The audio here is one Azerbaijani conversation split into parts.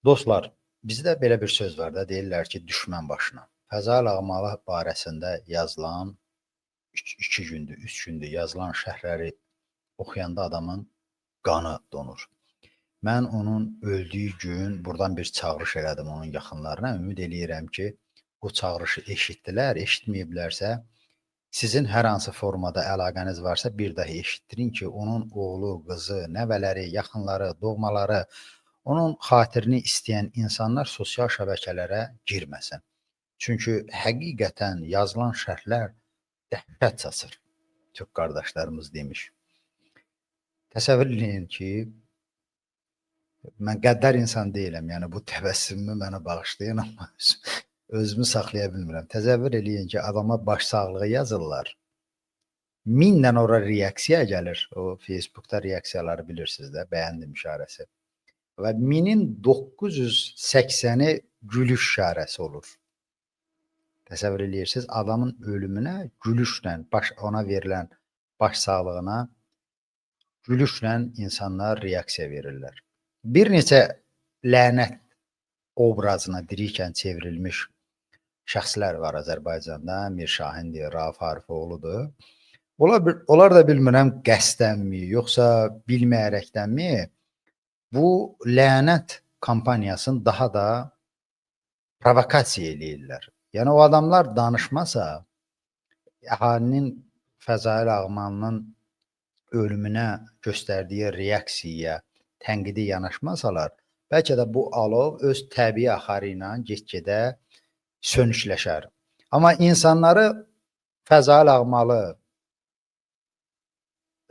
Dostlar, bizdə belə bir söz var da, deyirlər ki, düşmən başına. Fəzail Ağmalı barəsində yazılan 2 gündür, 3 gündür yazılan şərhləri oxuyanda adamın qanı donur. Mən onun öldüyü gün buradan bir çağırış elədim onun yaxınlarına. Ümid eləyirəm ki, bu çağırışı eşitdilər, eşitməyiblərsə, sizin hər hansı formada əlaqəniz varsa bir daha eşitdirin ki, onun oğlu, qızı, nəvələri, yaxınları, doğmaları, onun xatirini istəyən insanlar sosial şəbəkələrə girməsin. Çünki həqiqətən yazılan şərhlər dəhşət saçır. Türk qardaşlarımız demiş. Təsəvvür edin ki, mən qəddar insan deyiləm. Yəni bu təbəssümümü mənə bağışlayın, amma özümü saxlaya bilmirəm. Təsəvvür edin ki, adama baş sağlığı yazırlar. 1000-dən ora reaksiya gəlir. O Facebookda reaksiyaları bilirsiniz də, bəyəndim işarəsi. Və 1000-in 980-i gülüş işarəsi olur. Təsəvvür edirsiniz, adamın ölümünə gülüşlə, ona verilən baş sağlığına gülüşlə insanlar reaksiya verirlər. Bir neçə lənət obrazına dirikən çevrilmiş şəxslər var Azərbaycanda. Mir Şahindir, Rauf Harifoğludur. Onlar da bilmirəm qəsdənmi, yoxsa bilməyərəkdənmi bu lənət kampaniyasını daha da provokasiya eləyirlər. Yəni o adamlar danışmasa, əhalinin Fəzail Ağmalının ölümünə göstərdiyi reaksiyaya, tənqidi yanaşmasalar, bəlkə də bu alov öz təbii axarı ilə get-gedə sönükləşər. Amma insanları Fəzail Ağmalı,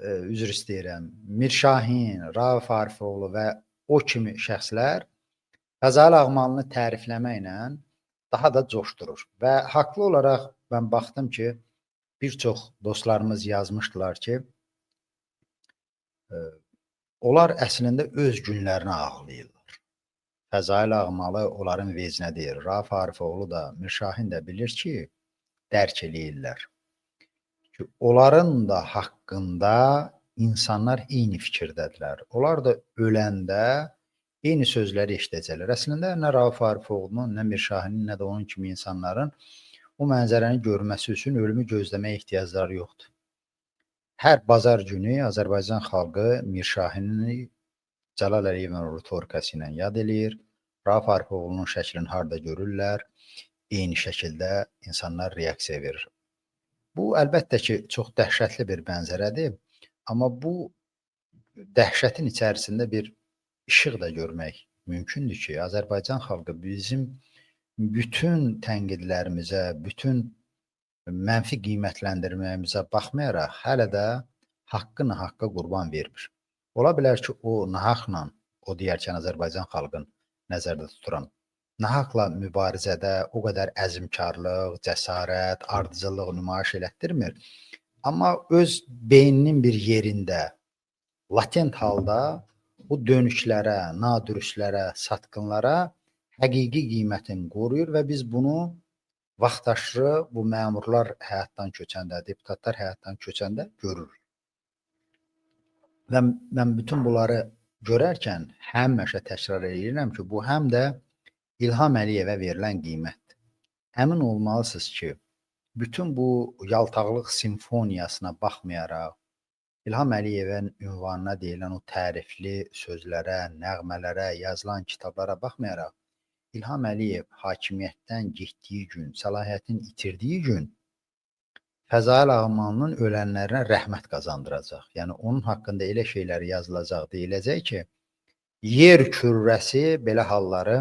üzr istəyirəm, Mir Şahin, Rauf Harifoğlu və o kimi şəxslər Fəzail Ağmalını tərifləməklə daha da coşdurur. Və haqlı olaraq mən baxdım ki, bir çox dostlarımız yazmışdılar ki, onlar əslində öz günlərini ağlayırlar. Fəzail Ağmalı onların vecinə deyir. Rauf Harifoğlu da, Mir Şahin də bilir ki, dərk eləyirlər. Ki, onların da haqqında insanlar eyni fikirdədirlər. Onlar da öləndə eyni sözləri eşidəcəklər. Əslində nə Rauf Harifoğlunun, nə Mir Şahinin, nə də onun kimi insanların o mənzərəni görməsi üçün ölümü gözləməyə ehtiyacları yoxdur. Hər bazar günü Azərbaycan xalqı Mir Şahini Cəlal Əliyevin ritorikası ilə yad eləyir. Rauf Harifoğlunun şəklini harda görürlər, eyni şəkildə insanlar reaksiya verir. Bu əlbəttə ki, çox dəhşətli bir mənzərədir, amma bu dəhşətin içərisində bir işıq da görmək mümkündür ki, Azərbaycan xalqı bizim bütün tənqidlərimizə, bütün mənfi qiymətləndirməyimizə baxmayaraq hələ də haqqı nahaqqa qurban vermir. Ola bilər ki, o nahaqla, o deyərkən Azərbaycan xalqını nəzərdə tuturam, nahaqla mübarizədə o qədər əzmkarlıq, cəsarət, ardıcıllıq nümayiş elətdirmir. Amma öz beyninin bir yerində, latent halda bu dönüşlərə, nadürüstlərə, satqınlara həqiqi qiymətini qoruyur və biz bunu vaxtaşırı bu məmurlar həyatdan köçəndə, deputatlar həyatdan köçəndə görürük. Və mən bütün bunları görərkən həmişə təkrar edirəm ki, bu həm də İlham Əliyevə verilən qiymətdir. Əmin olmalısınız ki, bütün bu yaltaqlıq simfoniyasına baxmayaraq, İlham Əliyevin ünvanına deyilən o tərifli sözlərə, nəğmələrə, yazılan kitablara baxmayaraq, İlham Əliyev hakimiyyətdən getdiyi gün, səlahiyyətini itirdiyi gün Fəzail Ağmalının ölənlərinə rəhmət qazandıracaq. Yəni onun haqqında elə şeylər yazılacaq, deyiləcək ki, yer kürrəsi belə halları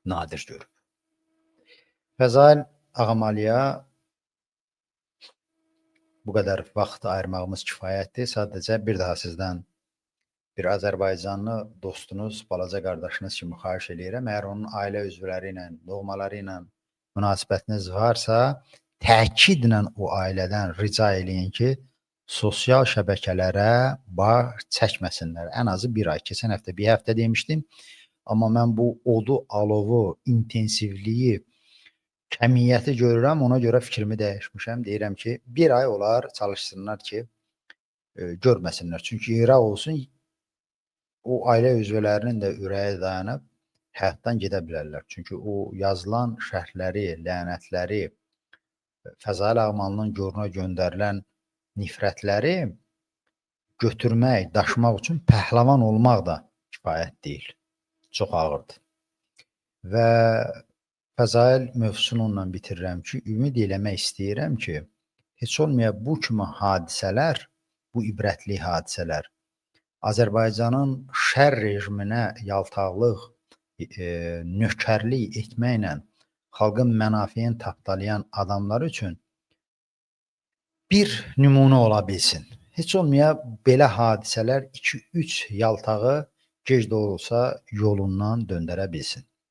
nadir görüb. Fəzail Ağmalıya bu qədər vaxt ayırmağımız kifayətdir. Sadəcə bir daha sizdən bir Azərbaycanlı dostunuz, balaca qardaşınız kimi xahiş eləyirəm. Əgər onun ailə üzvləri ilə, doğmaları ilə münasibətiniz varsa, təkidlə o ailədən rica eləyin ki, sosial şəbəkələrə baş çəkməsinlər. Ən azı bir ay. Keçən həftə, bir həftə demişdim. Amma mən bu odu, alovu, intensivliyi, kəmiyyəti görürəm, ona görə fikrimi dəyişmişəm. Deyirəm ki, bir ay olar çalışsınlar ki, görməsinlər. Çünki yıraq olsun, o ailə üzvlərinin də ürəyi dayanıb həyatdan gedə bilərlər. Çünki o yazılan şərhləri, lənətləri, Fəzail Ağamalının goruna göndərilən nifrətləri götürmək, daşımaq üçün pəhləvan olmaq da kifayət deyil. Çox ağırdır. Və Fəzail mövzusunu onunla bitirirəm ki, ümid eləmək istəyirəm ki, heç olmaya bu kimi hadisələr, bu ibrətli hadisələr Azərbaycanın şər rejiminə yaltaqlıq, nökərlik etməklə xalqın mənafeyini tapdalayan adamlar üçün bir nümunə ola bilsin. Heç olmaya belə hadisələr 2-3 yaltağı gec də olsa yolundan döndərə bilsin.